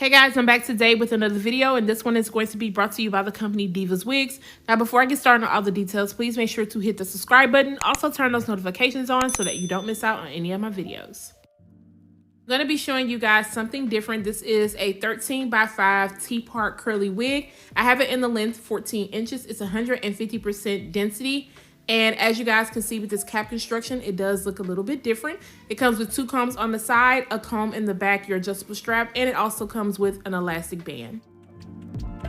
Hey guys, I'm back today with another video, and this one is going to be brought to you by the company Divaswigs. Now, before I get started on all the details, please make sure to hit the subscribe button. Also, turn those notifications on so that you don't miss out on any of my videos. I'm going to be showing you guys something different. This is a 13x5 T-part curly wig. I have it in the length 14 inches. It's 150% density. And as you guys can see with this cap construction, it does look a little bit different. It comes with 2 combs on the side, a comb in the back, your adjustable strap, and it also comes with an elastic band.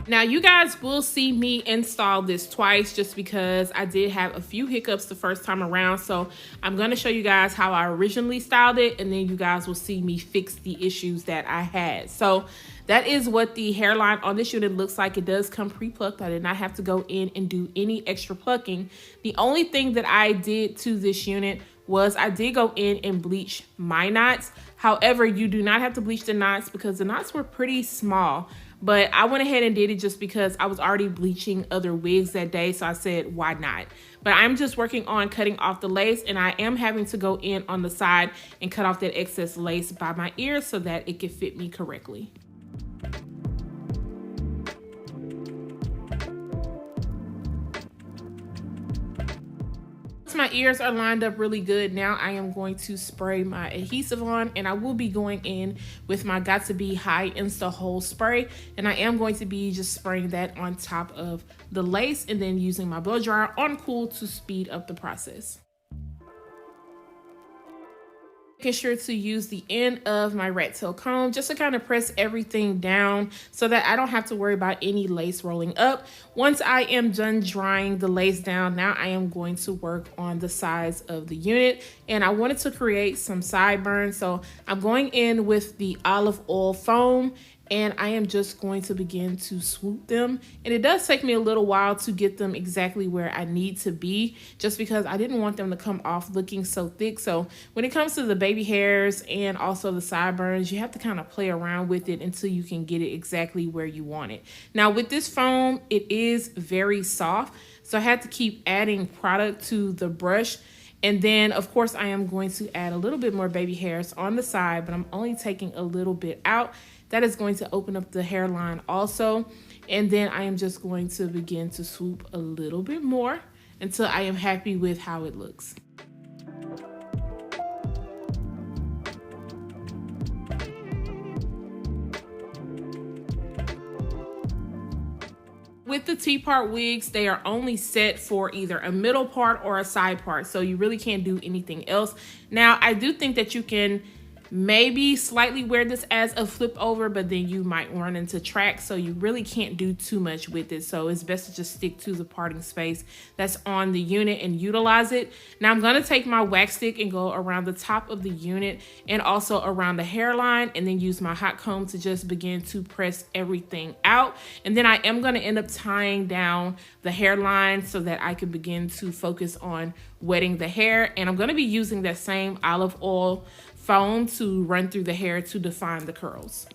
Now, you guys will see me install this twice just because I did have a few hiccups the first time around. So I'm going to show you guys how I originally styled it, and then you guys will see me fix the issues that I had. So that is what the hairline on this unit looks like. It does come pre-plucked. I did not have to go in and do any extra plucking. The only thing that I did to this unit was I did go in and bleach my knots. However, you do not have to bleach the knots because the knots were pretty small. But I went ahead and did it just because I was already bleaching other wigs that day. So I said, why not? But I'm just working on cutting off the lace, and I am having to go in on the side and cut off that excess lace by my ears so that it can fit me correctly. My ears are lined up really good. Now I am going to spray my adhesive on, and I will be going in with my Got To Be High Insta Hole spray, and I am going to be just spraying that on top of the lace and then using my blow dryer on cool to speed up the process. Making sure to use the end of my rat tail comb just to kind of press everything down so that I don't have to worry about any lace rolling up. Once I am done drying the lace down, now I am going to work on the sides of the unit, and I wanted to create some sideburns. So I'm going in with the olive oil foam, and I am just going to begin to swoop them. And it does take me a little while to get them exactly where I need to be, just because I didn't want them to come off looking so thick. So when it comes to the baby hairs and also the sideburns, you have to kind of play around with it until you can get it exactly where you want it. Now with this foam, it is very soft, so I had to keep adding product to the brush. And then, of course, I am going to add a little bit more baby hairs on the side, but I'm only taking a little bit out. That is going to open up the hairline also. And then I am just going to begin to swoop a little bit more until I am happy with how it looks. With the T-part wigs, they are only set for either a middle part or a side part, so you really can't do anything else. Now, I do think that you can maybe slightly wear this as a flip over, but then you might run into tracks, so you really can't do too much with it. So it's best to just stick to the parting space that's on the unit and utilize it. Now I'm going to take my wax stick and go around the top of the unit and also around the hairline, and then use my hot comb to just begin to press everything out. And then I am going to end up tying down the hairline so that I can begin to focus on wetting the hair. And I'm going to be using that same olive oil foam to run through the hair to define the curls.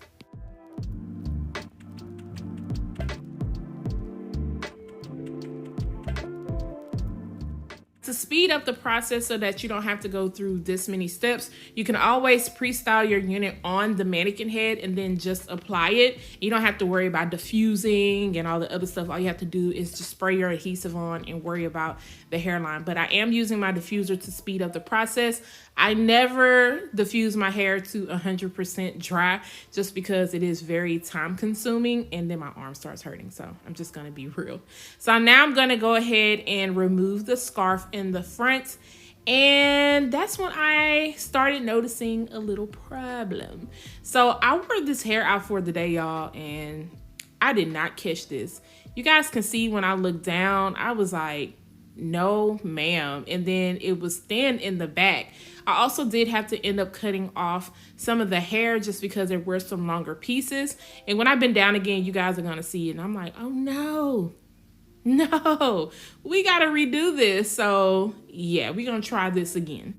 To speed up the process so that you don't have to go through this many steps, you can always pre-style your unit on the mannequin head and then just apply it. You don't have to worry about diffusing and all the other stuff. All you have to do is just spray your adhesive on and worry about the hairline. But I am using my diffuser to speed up the process. I never diffuse my hair to 100% dry just because it is very time consuming, and then my arm starts hurting. So I'm just gonna be real. So now I'm gonna go ahead and remove the scarf in the front, and that's when I started noticing a little problem. So I wore this hair out for the day, y'all, and I did not catch this. You guys can see when I looked down, I was like, no ma'am. And then it was thin in the back. I also did have to end up cutting off some of the hair just because there were some longer pieces. And when I bend down again, you guys are gonna see it, and I'm like, oh no, we gotta redo this. So yeah, we're gonna try this again.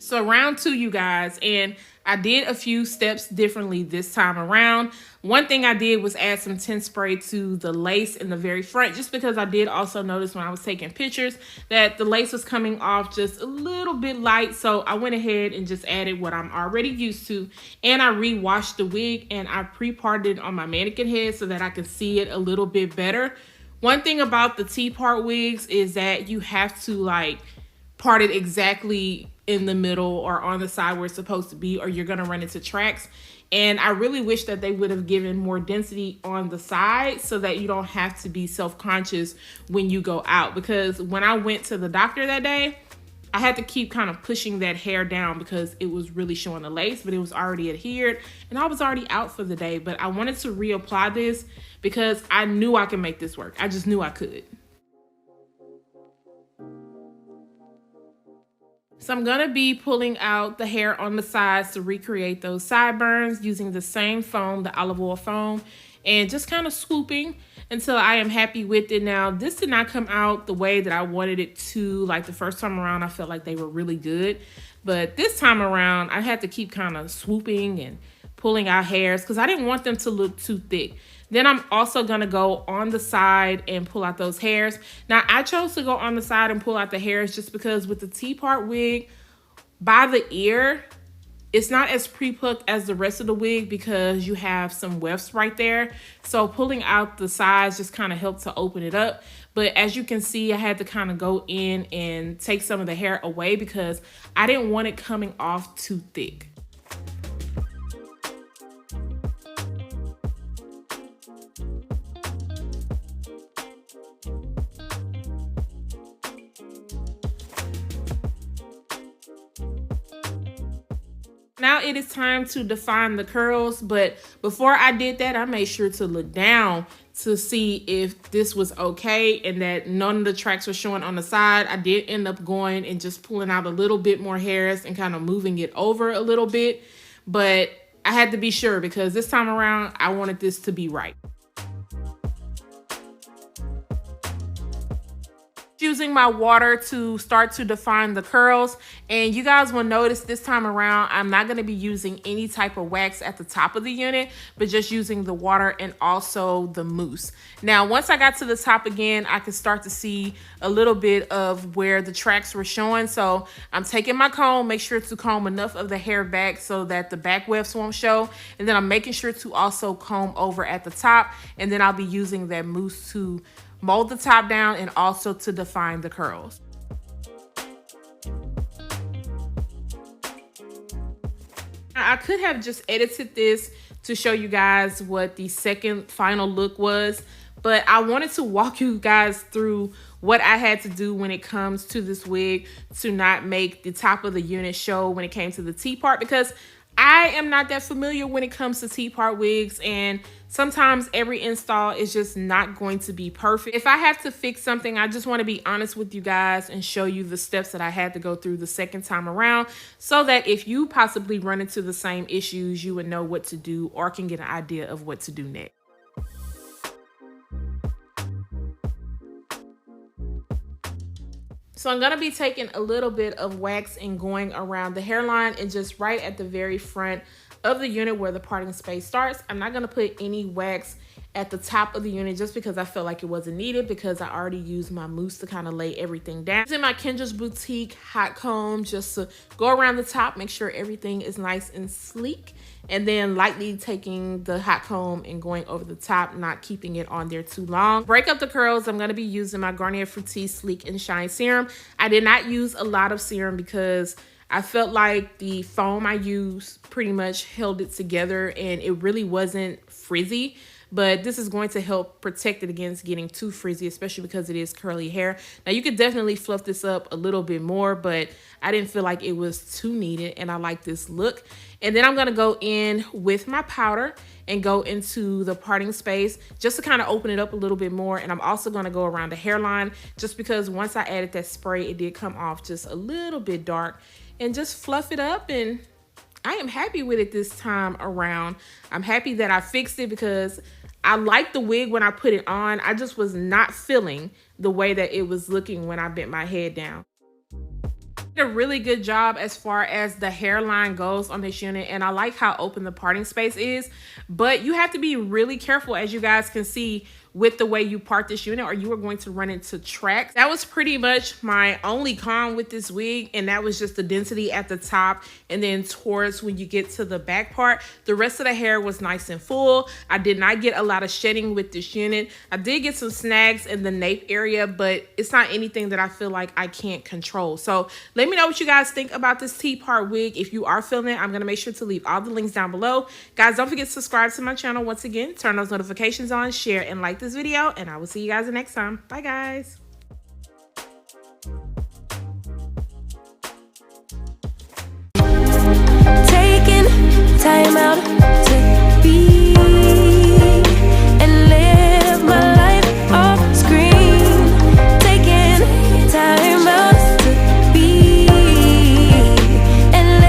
So round 2, you guys, and I did a few steps differently this time around. One thing I did was add some tint spray to the lace in the very front, just because I did also notice when I was taking pictures that the lace was coming off just a little bit light. So I went ahead and just added what I'm already used to, and I re-washed the wig and I pre-parted it on my mannequin head so that I could see it a little bit better. One thing about the T-part wigs is that you have to like part it exactly in the middle or on the side where it's supposed to be, or you're gonna run into tracks. And I really wish that they would have given more density on the side so that you don't have to be self-conscious when you go out. Because when I went to the doctor that day, I had to keep kind of pushing that hair down because it was really showing the lace, but it was already adhered and I was already out for the day. But I wanted to reapply this because I knew I could make this work. I just knew I could. So I'm gonna be pulling out the hair on the sides to recreate those sideburns using the same foam, the olive oil foam, and just kind of swooping until I am happy with it. Now, this did not come out the way that I wanted it to. Like the first time around, I felt like they were really good. But this time around, I had to keep kind of swooping and pulling out hairs because I didn't want them to look too thick. Then I'm also gonna go on the side and pull out those hairs. Now, I chose to go on the side and pull out the hairs just because with the T-part wig, by the ear, it's not as pre-plucked as the rest of the wig because you have some wefts right there. So pulling out the sides just kind of helped to open it up. But as you can see, I had to kind of go in and take some of the hair away because I didn't want it coming off too thick. Now it is time to define the curls, but before I did that, I made sure to look down to see if this was okay and that none of the tracks were showing on the side. I did end up going and just pulling out a little bit more hairs and kind of moving it over a little bit, but I had to be sure because this time around, I wanted this to be right. Using my water to start to define the curls, and you guys will notice this time around I'm not going to be using any type of wax at the top of the unit, but just using the water and also the mousse. Now once I got to the top again, I could start to see a little bit of where the tracks were showing, so I'm taking my comb, make sure to comb enough of the hair back so that the back wefts won't show, and then I'm making sure to also comb over at the top, and then I'll be using that mousse to mold the top down and also to define the curls. I could have just edited this to show you guys what the second final look was, but I wanted to walk you guys through what I had to do when it comes to this wig to not make the top of the unit show when it came to the T-part, because I am not that familiar when it comes to T-part wigs, and sometimes every install is just not going to be perfect. If I have to fix something, I just want to be honest with you guys and show you the steps that I had to go through the second time around so that if you possibly run into the same issues, you would know what to do or can get an idea of what to do next. So I'm going to be taking a little bit of wax and going around the hairline and just right at the very front of the unit where the parting space starts. I'm not going to put any wax at the top of the unit just because I felt like it wasn't needed because I already used my mousse to kind of lay everything down. Using my Kendras Boutique Hotcomb just to go around the top, make sure everything is nice and sleek, and then lightly taking the Hotcomb and going over the top, not keeping it on there too long. Break up the curls, I'm going to be using my Garnier Fructis Sleek and Shine Serum. I did not use a lot of serum because I felt like the foam I used pretty much held it together and it really wasn't frizzy. But this is going to help protect it against getting too frizzy, especially because it is curly hair. Now, you could definitely fluff this up a little bit more, but I didn't feel like it was too needed, and I like this look. And then I'm going to go in with my powder and go into the parting space just to kind of open it up a little bit more. And I'm also going to go around the hairline just because once I added that spray, it did come off just a little bit dark, and just fluff it up. And I am happy with it this time around. I'm happy that I fixed it because I liked the wig when I put it on. I just was not feeling the way that it was looking when I bent my head down. Did a really good job as far as the hairline goes on this unit, and I like how open the parting space is, but you have to be really careful, as you guys can see, with the way you part this unit, or you are going to run into tracks. That was pretty much my only con with this wig, and that was just the density at the top, and then towards when you get to the back part, the rest of the hair was nice and full. I did not get a lot of shedding with this unit. I did get some snags in the nape area, but it's not anything that I feel like I can't control. So let me know what you guys think about this T-part wig. If you are feeling it, I'm gonna make sure to leave all the links down below. Guys, don't forget to subscribe to my channel once again, turn those notifications on, share and like this video, and I will see you guys the next time. Bye guys. Taking time out